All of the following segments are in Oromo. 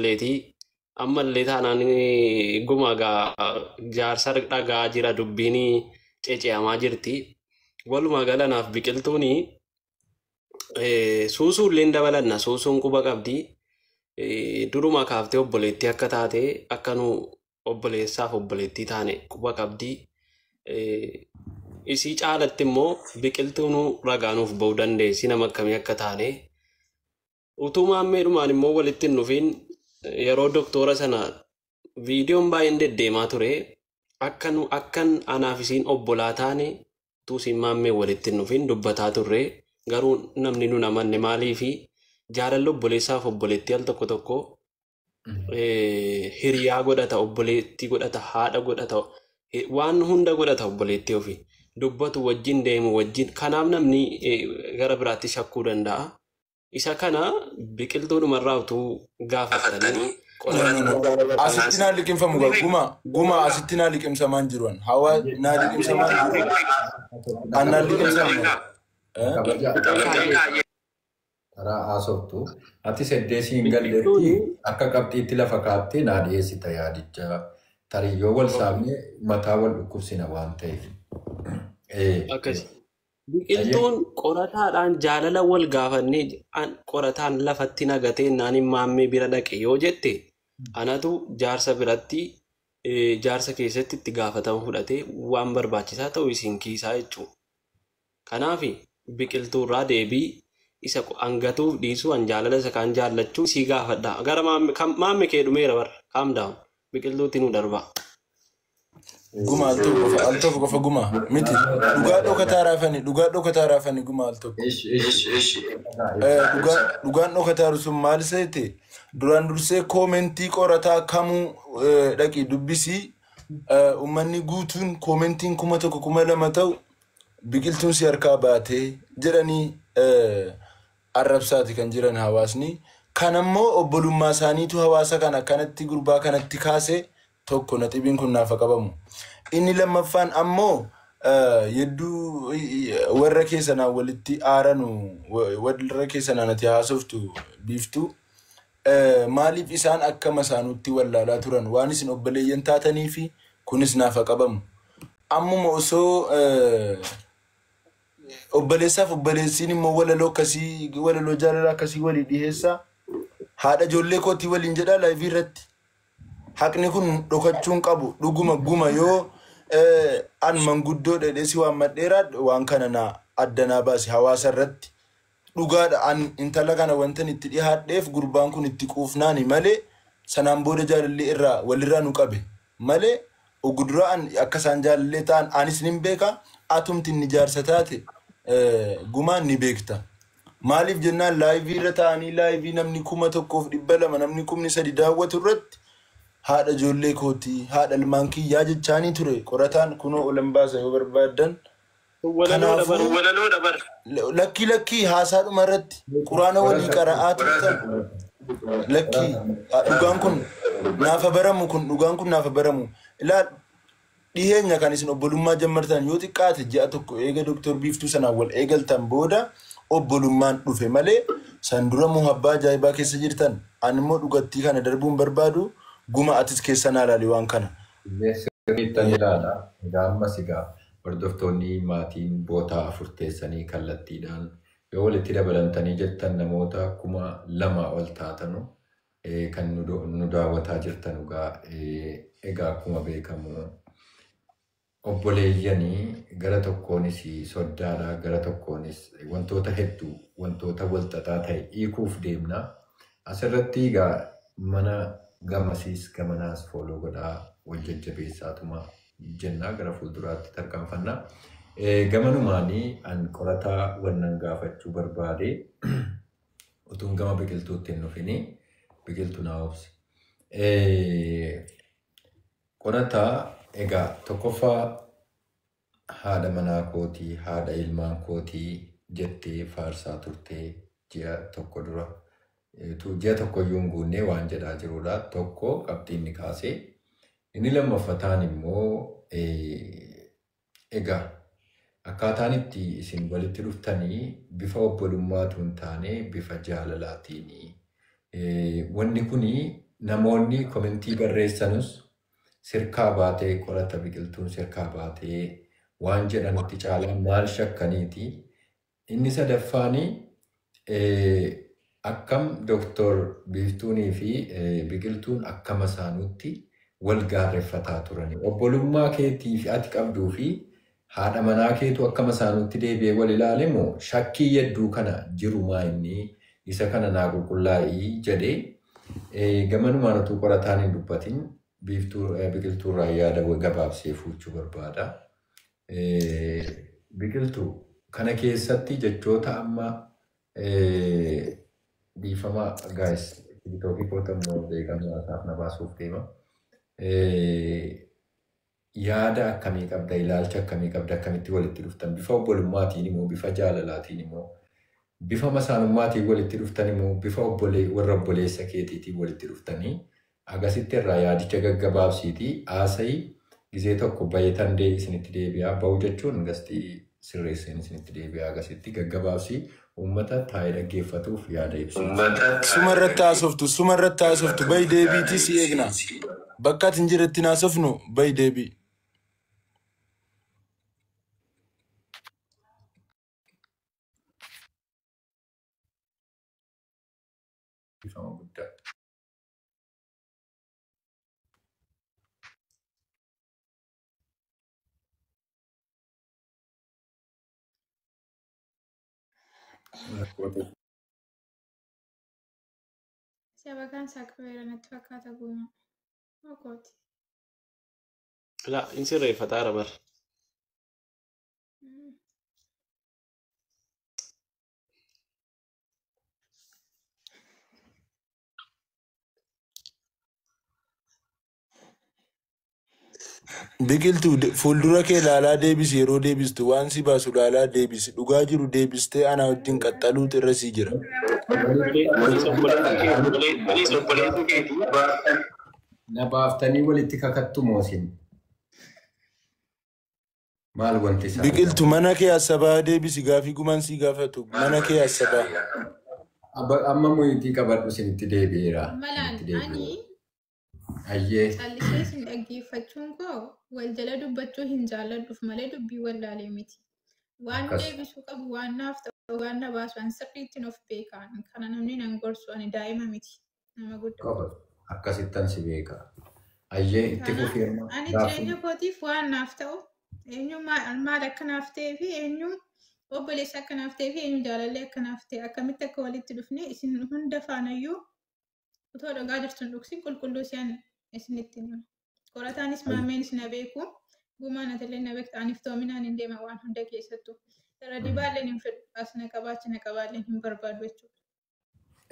Leetii ammallee taanaan guma jaarsa dhagaa jira dubbiin cecee'amaa jirti. Walumaa galanaaf biqiltuun suusuullee dabalanna suusuun quba qabdi. Duruma kaaftee obboleettii akka taate akka nu obboleessaaf obboleettii taane quba qabdi. Isii caalatti immoo biqiltuun ragaanuuf ba'uu dandeessi nama akkamii akka taane. Utuu maammeedhumaan immoo walitti hin dhufiin yeroo doktora sana viidiyoon baay'een deddeemaa ture akkan anaaf isiin obbolaa taane utuu isiin maammee walitti hin dhufiin dubbataa turre garuu namni nu namanne maaliifi jaalalli obboleessaaf obboleettii al tokko tokko hiriyaa godhata obboleettii godhata haadha godhata waan hunda godhata obboleettii ofii dubbatu wajjin deemu wajjin kanaaf namni gara biraatti shakkuu danda'a. Isa kana biqiltuudhumarraa utuu gaafatanii asitti naa liqimfamu guma asitti naa liqimsamaan jiruun hawaa naa liqimsamaan jiruun annaa liqimsamu karaa haasoftu ati seddeesiin galleetti akka qabxiitti lafa kaatti naa dhiyeessita yaadicha tariyyoo wal saamne mataa wal dhukkubsina waan ta'eef. Biqiltuun qorataadhaan jaalala wal gaafannee qorataan lafatti nagatee naani maammee bira dhaqe yoo jette anatu jaarsa biratti jaarsa keessatti itti gaafatama fudhatee waan barbaachisaa ta'u isin kiisaa jechuudha. Kanaaf biqiltuurraa deebii isa angatuuf dhiisuu an jaalala isa kaan jaallachuu sii gaafadha. Gara maammee kee dhumeera barra calm down biqiltuutti nu darbaa. Guma al tokko qofa guma miti dhugaa dhokataa raafani guma al tokko dhugaan dhokataa sun maal seete duraan dursee koomentii qorataa kamuu dhaqi dubbisii ummanni guutuun koomentiin 1,200 ta'u biqiltuun si harkaa baatee jedhanii arrabsaati kan jiran hawaasni kan ammoo obbolummaa isaaniitu hawaasa kan akkanatti gurbaa kanatti kaasee tokko naxibiin kun naafa qabamu. Inni lammaffaan ammoo yedduu warra keessanaa walitti aaranu warra keessanaa nati haasoftu biiftu maaliif isaan akka masaanutti wallaalaa turan waan isin obboleeyyan taatanii fi kunis naafa qabamu. Ammuma osoo obboleessaaf obboleessiin immoo walaloo jaalala akkasii walii dhiheessaa haadha ijoollee kootii waliin jedhaa laayivii irratti. Haqni kun dhokachuun qabu dhuguma guma yoo an manguddoo dheedheessi waan madheeraa waan kana na addanaa baase hawaasa irratti dhugaadha an intala kana wantan itti dhihaadheef gurbaan kun itti quufnaani malee sanaan booda jaalallee irraa walirraa nu qabe malee ogudura an akka isaan jaalallee ta'an anis nin beeka atumti ni jaarsa taate gumaan ni beekta. Maaliif jennaan laayivii irra ta'anii laayivii namni 1,200 namni 3,000 daawwatu irratti haadha ijoollee kootii haadha ilmaan kiyyaa jechaanii ture qorataan kunoo olan baasa yoo barbaadan lakkii haasaadhuma irratti quraana walii qara'aa turtan lakkii dhugaan kun naafa baramu ilaal dhiheenya kan isin obbolummaa jammartan yoo xiqqaate ji'a tokko eega doktor biiftuu sanaan wal eegaltan booda obbolummaan dhufe malee san dura muhabbaa ajaa'ibaa keessa jirtan an immoo dhugattii kana darbuun barbaadu guma atis keessa naalaali waan kana. Sirriittan ilaala. Egaa ammas egaa hordoftoonni maatiin bootaa afur teessanii kallattiidhaan yoo walitti dabalantanii jettan namoota 2,000 ol taatanu kan nu daawwataa jirtan egaa akkuma beekamu obboleeyyanii gara tokkoonis soddaadhaa gara tokkoonis wantoota hedduu wantoota walxaxaa ta'e hiikuuf deemna. Asirratti egaa mana gamasiis gamanaas fooloo godhaa wal jajjabeessaatuma jennaa gara fuulduraatti tarkaanfannaa. Gamanumaanii an qorataa wannan gaafachuu barbaade utuun gama biqiltuutti hin dhufini biqiltuu naa obsi. Qorataa egaa tokkoffaa haadha manaa kootii haadha ilmaan kootii jettee faarsaa turtee ji'a tokko dura. Ji'a tokko iyyuu hin guunnee waan jedhaa jirudha. Tokko qabxiin ni kaasee. Inni lammaffataan immoo egaa akkaataan itti isin walitti dhuftanii bifa obbolummaatu hin taane bifa jaalalaatiin Wanni kuni namoonni komentii barreessanus sirkaa baatee qorata biqiltuun sirkaa baatee waan jedhanutti caalaa maal shakkaniiti. Inni sadaffaanii akkam Dooktor Biiftuunii fi biqiltuun akkama isaanutti wal gaarreeffataa turani. Obbolummaa keetii fi ati qabduu fi haadha manaa keetu akkama isaanutti deebi'ee wal ilaale moo shakkii yedduu kana jirumaa inni isa kana naa qulqullaa'ii jedhee gamanumaan utuu qorataan hin dubbatin biqiltuurraa yaada gabaabsee fuuchuu barbaada. Biqiltuu kana keessatti jechoota amma dhiifama gaayis tiiktookii koota immoo beekamaa isaaf na baasuuf deema. Yaada akkamii qabda, ilaalcha akkamii qabda, akkamitti walitti dhuftan, bifa obbolummaatiin immoo bifa jaalalaatiin immoo bifa masaanummaatiin walitti dhuftan immoo bifa warra obboleessa keetiitiin walitti dhuftanii agasitti irraa yaadicha gaggabaabsiitii haasa'ii gizee tokko bayeetan isinitti deebi'aa ba'u jechuun gastii sirreesseen isinitti deebi'aa agasitti gaggabaabsii uummata taa'ee dhaggeeffatuuf yaada ibsu. Sumarratti haasoftu bayi deebiitii si eegna. Bakka ati hin jirretti haasofnu bayi deebii. Bifama guddaa. Shabakaan saakweera natti fakkaata guuma. Okooti. La, in sirreeffataa rabar. Biqiltuu fuuldura kee ilaalaa deebisi yeroo deebistu waan si baasu ilaalaa deebisi dhugaa jiru deebistee ana wajjin qaxxaluutu irra sii jira. Na baaftanii walitti kakattu moosin. Maal wanti isaa? Biqiltuu mana kee asabaa deebisi gaafii gumaan sii gaafatu mana kee asabaa. Amma muyitii qabadhu isinitti deebi'eera. Malaan ani Ayyee. callisee isin dhaggeeffachuun koo wal jala dubbachuu hin jaalladhuuf malee dubbii wallaalee miti. Waan deebisuu qabu waan naaf ta'u waan na baasu an sirriittiin of beekaan kana namni nan gorsu ani daa'ima miti nama guddaa. Akkasittan si beeka. Ayyee itti fufeerma. Ani jireenya kootiif waan naaf ta'u eenyu maal akka naaf ta'ee fi eenyu obboleessa akka naaf ta'ee fi eenyu jaalallee akka naaf ta'e akkamitti akka walitti dhufne isin hunda faanayyuu utoo dhagaa jirtun dhugsin qulqulluu isaan isinitti hima. Qorataanis maammeenis na beeku gumaan atillee na beektu aniif toominaan hin deema waan hunda keessattuu. Irra dibaalleen hin fedhu as na qabaalleen hin barbaadu jechuudha.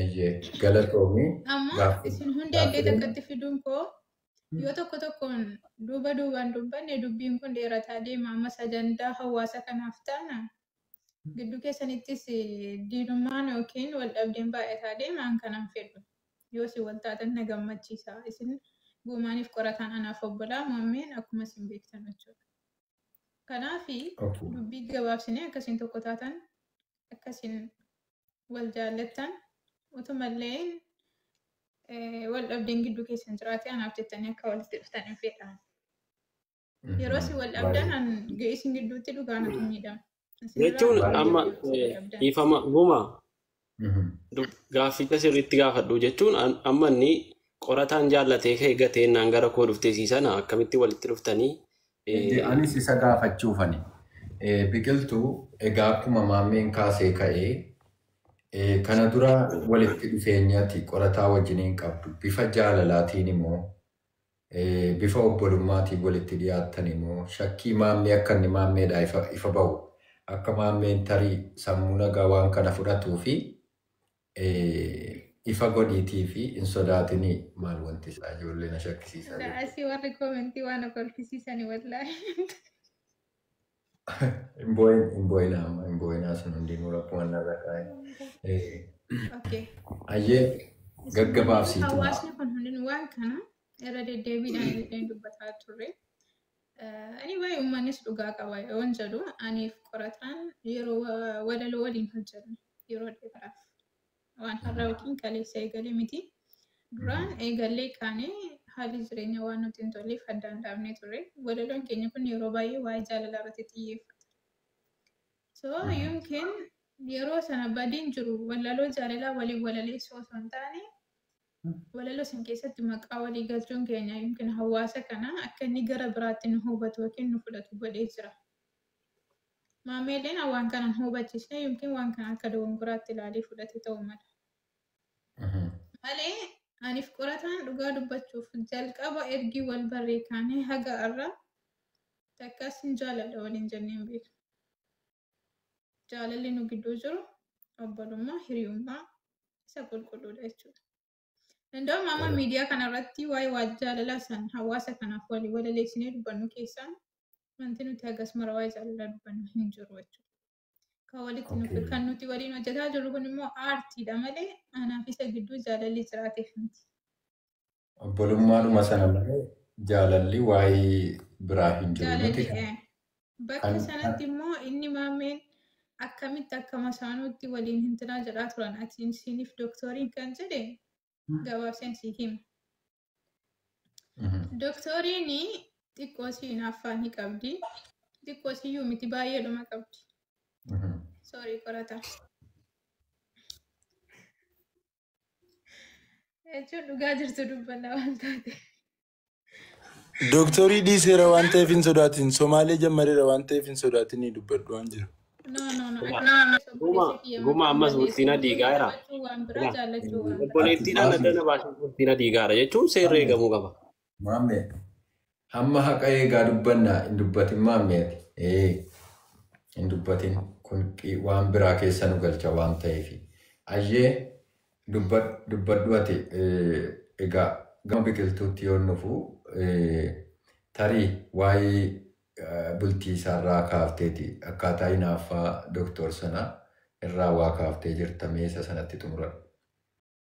Ayyee galatoomii. Amma isin hundi illee takkatti fiduun koo yoo tokko tokkoon duubaan dubbanne dubbiin kun dheerataa deema amma sagantaa hawaasa kanaaf taana gidduu keessanittis diinummaan yookiin wal dhabdeen baay'ataa deemaan kanan fedhu. Yoo si wal taatan na gammachiisa. Isin guumaaniif qorataan anaaf obbolaa maammeen akkuma isin beektan jechuudha. Kanaafi dubbii gabaabsinee akkasiin tokko taatan akkasiin wal jaallattan utumallee wal dhabdeen gidduu keessan jiraate anaaf jettanii akka walitti dhuftan hin fedhan. Yeroo si wal dhabdan isin gidduutti dhugaanatu miidhama. Jechuun amma ifama gumaa. Gaafficha sirriitti gaafadhu jechuun amma inni qorataan jaallatee ka'e gateennaan gara koo dhuftee siisana akkamitti walitti dhuftanii. Anis isa gaafachuufani. Biqiltuu egaa akkuma maammeen kaasee ka'ee kana dura walitti dhufeenyaatti qorataa wajjiniin qabdu bifa jaalalaatiin immoo bifa obbolummaatiin walitti dhiyaattan immoo shakkii maammee akka inni maammeedhaa ifa ba'u akka maammeen tarii sammuu nagaa waan kana fudhatuu fi ifa godhiitii fi hin sodaatinii maal wanti isaa ijoollee na shakkisiisan. Asii warri koomentii waan kolfisiisanii wallaahi. Hin boo'inaa sun hundinuu rakkoo narra kaa'e. Ayyee gaggabaabsiitu. Hawaasni kun hundinuu waan kana irra deddeebiidhaan illee dubbataa turre. Ani waa'ee uummannis dhugaa qaba yoon jedhu aniif qorataan yeroo walaloo waliin hojjennu yeroo dheeraaf. waan har'a yookiin kaleessa eegalee miti. Duraan eegallee kaanee haalli jireenya waan nuti hin tolleef addaan dhaabnee turre. Walaloon keenya kun yeroo baay'ee waa'ee jaalalaa irratti xiyyeeffata. So yookiin yeroo sana badiin jiru walaloo jaalalaa waliin walaleessoo osoo hin taane walaloo san keessatti maqaa walii galchuun keenya yookiin hawaasa kana akka inni gara biraatti nu hubatu yookiin nu fudhatu godhee jira. Maameeleen waan kanan hubachiisne yookiin waan kana akka dogongoraatti ilaalee fudhate ta'uu mala. Malee aniif qorataan dhugaa dubbachuuf jalqaba ergii wal barree kaanee haga irra takkas hin jaaladha waliin jennee hin beeknu. Jaalalli nu gidduu jiru obbolummaa hiriyummaa isa qulqulluudha jechuudha. Indoo amma miidiyaa kanarratti waa'ee jaalalaa san hawaasa kanaaf walii walaleessinee dubbannu keessaan wanti nuti hagas mara waa'ee jaalalaa dubbannu hin jiru jechuudha. Kan nuti waliin hojjetaa jirru kun immoo aartiidha malee anaaf isa gidduu jaalalli jiraateef miti. Obbolummaadhuma sana malee jaalalli waa'ee biraa hin jiru miti. Bakka sanatti immoo inni maameen akkamitti akka masaanuutti waliin hintinaa jedhaa turan ati siiniif dooktoriin kan jedhe gabaabseen sii hima. Dooktoriin xiqqoo siin affaan ni qabdi. Xiqqoo siyyuu miti baay'eedhuma qabdi. Sorry qorata. Jechuun dhugaa jirtu dubbanna waan taate. Dooktorii dhiiseera waan ta'eef hin sodaatin. Somaalee jammareera waan ta'eef hin sodaatin dubbadhu waan jiru. No. Guma ammas murtiin diigaa jira. Obboleettiin aladana baasuun murtiin diigaadha jechuun seerri eegamuu qaba. Maammee hamma haqa eegaa dubbannaa hin dubbatin maammeeti. Hin dubbatin kun waan biraa keessa nu galcha waan ta'eef. Ayyee dubbadhu ati egaa gama biqiltuutti yoo nufu tarii waa'ee bultii isaarraa kaafteeti akkaataa hinaaffaa dooktor sanaa irraa waa kaaftee jirta meesa sanatti xumuradhu.